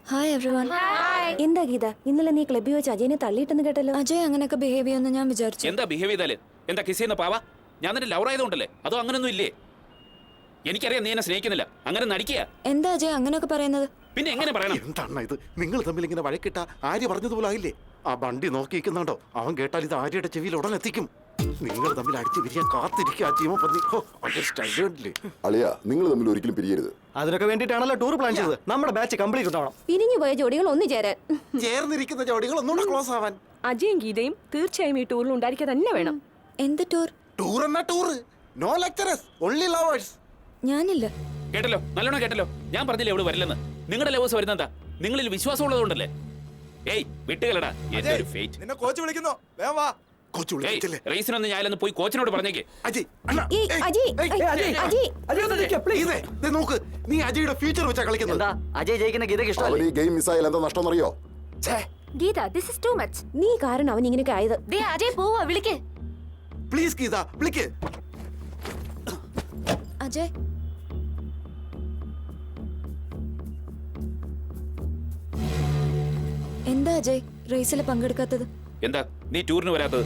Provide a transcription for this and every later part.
Hi everyone. എന്താ ഗീത, ഇന്നലെ നീ ക്ലബ്ബിൽ വെച്ച് അജയനെ തള്ളിയിട്ടെന്ന് കേട്ടല്ലോ. അജയ് അങ്ങനെയൊക്കെ ബിഹേവ് ചെയ്യുമെന്ന് ഞാൻ വിചാരിച്ചു. എന്താ ബിഹേവ് ചെയ്താല്? എന്താ കിസ് ചെയ്യുന്ന പാവ? ഞാൻ നിന്റെ ലവർ ആയതുകൊണ്ടല്ലേ? അതോ അങ്ങനൊന്നും ഇല്ലേ? എനിക്കറിയാം നീ എന്നെ സ്നേഹിക്കുന്നില്ല, അങ്ങനെ നടിക്കുക. എന്താ അജയ് അങ്ങനെയൊക്കെ പറയുന്നത്? പിന്നെ എങ്ങനെ പറയണം? എന്താണ് ഇത്? നിങ്ങൾ തമ്മിൽ ഇങ്ങനെ വഴക്കിട്ട ആര്യ പറഞ്ഞതുപോലെ ആയില്ലേ? ആ വണ്ടി നോക്കിയിരിക്കുന്നുണ്ടോ? അവൻ കേട്ടാൽ ഇത് ആര്യയുടെ ചെവിയിൽ ഉടൻ എത്തിക്കും. നിങ്ങൾ തമ്മിൽ അടിച്ചു പിരിയാൻ കാത്തിരിക്കുക. ആ ജീവൻ പന്നി അളിയ, നിങ്ങൾ തമ്മിൽ ഒരിക്കലും പിരിയരുത്. അതിനൊക്കെ വേണ്ടിയിട്ടാണല്ലോ ടൂർ പ്ലാൻ ചെയ്തത്. നമ്മുടെ ബാച്ച് കംപ്ലീറ്റ് ഉണ്ടാവണം. പിരിഞ്ഞു പോയ ജോഡികൾ ഒന്നു ചേരാൻ, ചേർന്നിരിക്കുന്ന ജോഡികൾ ഒന്നുകൂടെ ക്ലോസ് ആവാൻ. അജയും ഗീതയും തീർച്ചയായും ഈ ടൂറിൽ ഉണ്ടായിരിക്കുക തന്നെ വേണം. എന്ത് ടൂർ? ടൂർ എന്നാ tour, no lecturers, only lovers. ഞാനില്ല. കേട്ടല്ലോ, നല്ലോണം കേട്ടല്ലോ. ഞാൻ പറഞ്ഞില്ലേ ഇവിടെ വരില്ലെന്ന്. നിങ്ങളുടെ ലവേഴ്സ് വരുന്നെന്താ? നിങ്ങളിൽ വിശ്വാസം ഉള്ളതുകൊണ്ടല്ലേ? ഏയ് വിട്ടുകളടാ, എന്റെ ഒരു ഫേറ്റ്. നിന്നെ കോച്ച് വിളിക്കുന്നു, വേഗം വാ. റേസിനൊന്ന് ഞാനൊന്ന് പോയി കോച്ചിനോട് പറഞ്ഞേക്ക്. നോക്ക്, നീ അജയുടെ ഫ്യൂച്ചർ വെച്ചാ കളിക്കുന്നത്. അജയ് ജയിക്കുന്ന ഗീതയ്ക്ക് ഇഷ്ടമല്ല. അവൻ ഈ ഗെയിം മിസ്സായാൽ എന്താ നഷ്ടം എന്നറിയോ? Geetha, this is too much. നീ കാരണം അവൻ ഇങ്ങനെയൊക്കെ ആയത്. അജയ് പോവാ, വിളിക്കേ. പ്ലീസ് ഗീത, വിളിക്ക്. അജയ് എന്താ അജയ് റേസിൽ പങ്കെടുക്കാത്തത്? എന്താ നീ ടൂറിന് വരാത്തത്?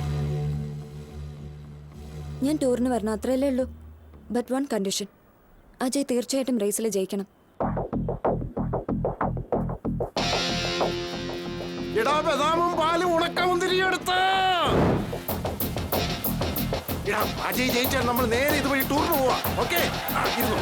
ഞാൻ ടൂറിന് വരണം, അത്രയല്ലേ ഉള്ളൂ. ബട്ട് വൺ കണ്ടീഷൻ, അജയ് തീർച്ചയായിട്ടും റേസിൽ ജയിക്കണം. എടാ ബദാമും പാലും ഉണക്കമുന്തിരിയെടുത്ത്. അജയ് ജയിച്ചാൽ നമ്മൾ നേരെ ഇതുവഴി ടൂറിന് പോവാ. ഓക്കെ, ഇരുന്നു.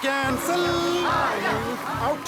Cancel. Out.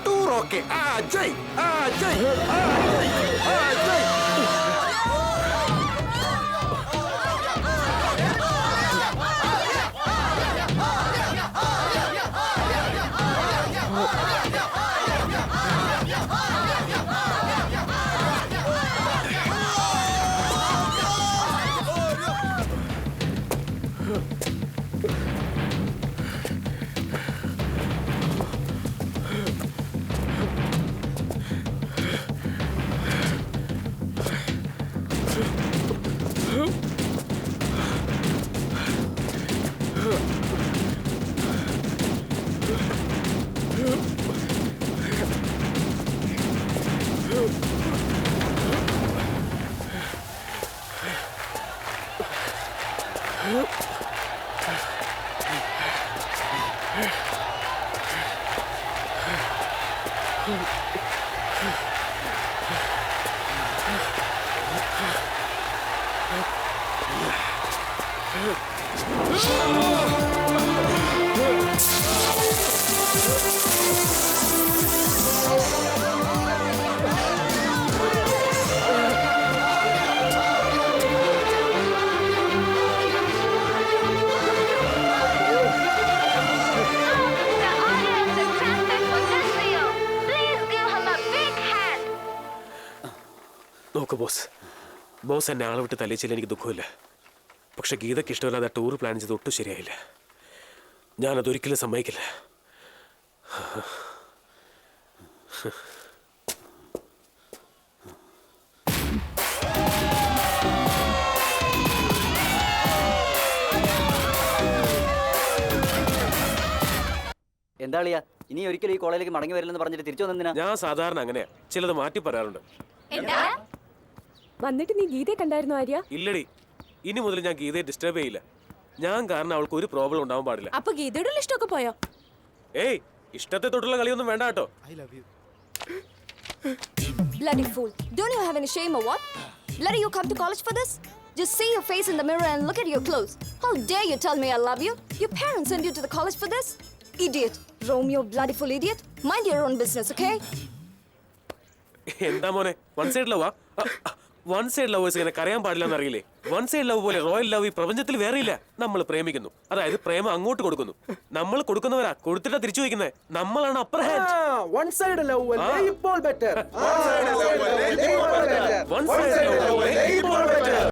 Tour okay. Ajay. നോക്ക് ബോസ്, ബോസ് എന്നെ ആളെ വിട്ട് തല്ലിച്ചില്ല, എനിക്ക് ദുഃഖമില്ല. പക്ഷെ ഗീതയ്ക്ക് ഇഷ്ടമില്ലാതെ ടൂർ പ്ലാൻ ചെയ്ത് ഒട്ടും ശരിയായില്ല. ഞാനതൊരിക്കലും സമ്മതിക്കില്ല. എന്താ അളിയാ, ഇനി ഒരിക്കലും ഈ കോളേജിലേക്ക് മടങ്ങി വരില്ലെന്ന് പറഞ്ഞിട്ട് തിരിച്ചു വന്നെന്തിനാ? ഞാൻ സാധാരണ അങ്ങനെയാ, ചിലത് മാറ്റി പറയാറുണ്ട്. വന്നിട്ട് നീ ഗീതയെ കണ്ടായിരുന്നു ആര്യ? ഇല്ലടി, ഇനി മുതൽ ഞാൻ ഗീതയെ ഡിസ്റ്റർബ് ചെയ്യില്ല. ഞാൻ കാരണം അവൾക്ക് ഒരു പ്രോബ്ലം ഉണ്ടാവാൻ പാടില്ല. അപ്പൊ ഗീതയുടെ ഇഷ്ടമൊക്കെ പോയോ? ഏയ്, ഇഷ്ടത്തെ തൊട്ടുള്ള കളിയൊന്നും വേണ്ട കേട്ടോ. Bloody fool. Don't you have any shame or what? Bloody, you come to college for this? Just see your face in the mirror and look at your clothes. How dare you tell me I love you? Your parents sent you to the college for this? Idiot. Romeo, bloody fool idiot. Mind your own business, okay? എന്താ മോനെ, one side ലവാ? One side lovers ഇങ്ങനെ കരയാൻ പാടില്ല എന്നറിയില്ലേ? One side love പോലെ royal love ഈ പ്രപഞ്ചത്തിൽ വേറെ ഇല്ല. നമ്മൾ പ്രേമിക്കുന്നു, അതായത് പ്രേമം അങ്ങോട്ട് കൊടുക്കുന്നു. നമ്മൾ കൊടുക്കുന്നവരാ, കൊടുത്തിട്ടാ തിരിച്ചു വയ്ക്കുന്നത്. നമ്മളാണ് upper hand. One side love ഇപ്പോൾ better. One side love.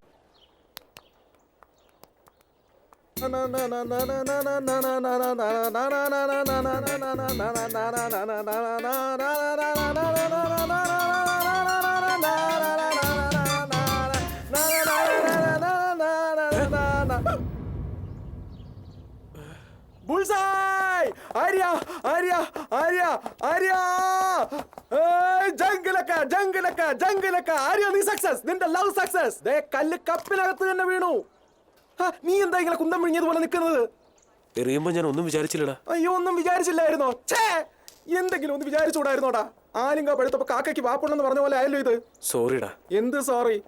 Bullseye! Arya! Arya! Arya! Arya! ജംഗിലക്ക ജംഗിലക്ക ജംഗിലക്ക ആര്യ, നീ സക്സസ്, നിന്റെ ലവ് സക്സസ്. ദേ കല്ല് കപ്പിനകത്ത് തന്നെ വീണു. നീ എന്താ ഇങ്ങനെ കുന്തം വിഴിഞ്ഞതുപോലെ നിൽക്കുന്നത്? എറിയുമ്പോ ഞാൻ ഒന്നും വിചാരിച്ചില്ലടാ. അയ്യോ, ഒന്നും വിചാരിച്ചില്ലായിരുന്നോ? ഛേ, എന്തെങ്കിലും ഒന്ന് വിചാരിച്ചുകൂടായിരുന്നോടാ? ആലിംഗ പഴുത്തപ്പോ കാക്കയ്ക്ക് വാപ്പുണ്ടെന്ന് പറഞ്ഞ പോലെ ആയല്ലോ ഇത്. സോറിടാ. എന്ത് സോറി?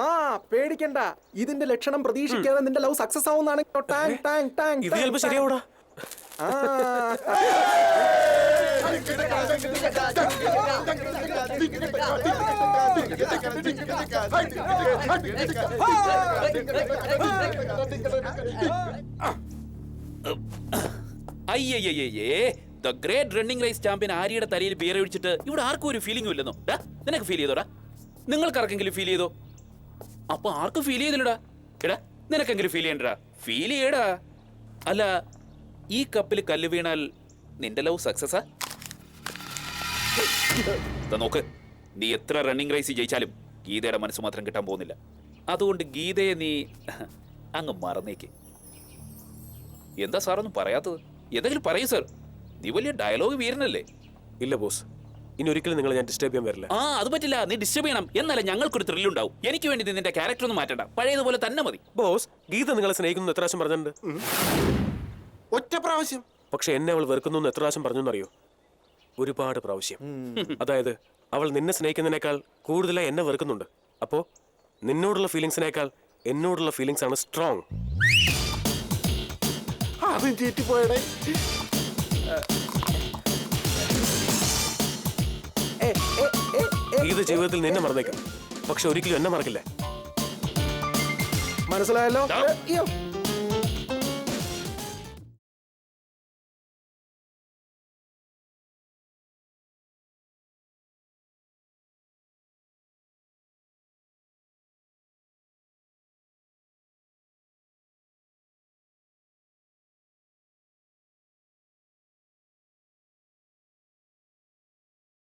ആ പേടിക്കണ്ട, ഇതിന്റെ ലക്ഷണം പ്രതീക്ഷിക്കാതെ നിന്റെ ലവ് സക്സസ് ആവുന്നതാണ്. ഇത് ചിലപ്പോ ശരിയാവൂടാ. അയ്യയ്യേ, the great running race champion ആര്യയുടെ തലയിൽ ബിയർ ഒഴിച്ചിട്ട് ഇവിടെ ആർക്കും ഒരു ഫീലിംഗും ഇല്ലെന്നോ? നിനക്ക് ഫീൽ ചെയ്തോടാ? നിങ്ങൾക്കാർക്കെങ്കിലും ഫീൽ ചെയ്തോ? അപ്പൊ ആർക്കും ഫീൽ ചെയ്തില്ലടാ. എടാ, നിനക്കെങ്കിലും ഫീൽ ചെയ്യണ്ടടാ. ഫീൽ ചെയ്യടാ. അല്ല, ഈ കപ്പിൽ കല്ല് വീണാൽ നിന്റെ ലവ് സക്സസാ? നോക്ക്, നീ എത്ര റണ്ണിംഗ് റേസ് ജയിച്ചാലും ഗീതയുടെ മനസ്സ് മാത്രം കിട്ടാൻ പോകുന്നില്ല. അതുകൊണ്ട് ഗീതയെ നീ അങ്ങ് മറന്നേക്ക്. എന്താ സാറൊന്നും പറയാത്തത്? എന്തെങ്കിലും പറയൂ സാർ, നീ വലിയ ഡയലോഗ് വീരനല്ലേ. ഇല്ല ബോസ്, ഇനി ഒരിക്കലും നിങ്ങളെ ഞാൻ ഡിസ്റ്റർബ് ചെയ്യാൻ വരില്ല. അത് പറ്റില്ല, നീ ഡിസ്റ്റർബ് ചെയ്യണം. എന്നാലേ ഞങ്ങൾക്കൊരു ത്രില്ല് ഉണ്ടാവും. എനിക്ക് വേണ്ടി നിന്റെ ക്യാരക്ടർ ഒന്നും മാറ്റണ്ട, പഴയതുപോലെ തന്നെ മതി. ബോസ്, ഗീത നിങ്ങളെ സ്നേഹിക്കുന്നു എത്ര പ്രാവശ്യം പറഞ്ഞിട്ടുണ്ട്? ഒറ്റ പ്രാവശ്യം. പക്ഷെ എന്നെ അവൾ വെറുക്കുന്നു എന്ന് എത്ര പ്രാവശ്യം പറഞ്ഞെന്നറിയോ? ഒരുപാട് പ്രാവശ്യം. അതായത് അവൾ നിന്നെ സ്നേഹിക്കുന്നതിനേക്കാൾ കൂടുതലായി എന്നെ വെറുക്കുന്നുണ്ട്. അപ്പോ നിന്നോടുള്ള ഫീലിങ്സിനേക്കാൾ എന്നോടുള്ള ഫീലിങ്സ് ആണ് സ്ട്രോങ്. അതും ചീറ്റിപ്പോയടേ. ഗീത ജീവിതത്തിൽ നിന്നെ മറന്നേക്കും, പക്ഷെ ഒരിക്കലും എന്നെ മറക്കില്ല. മനസ്സിലായല്ലോ?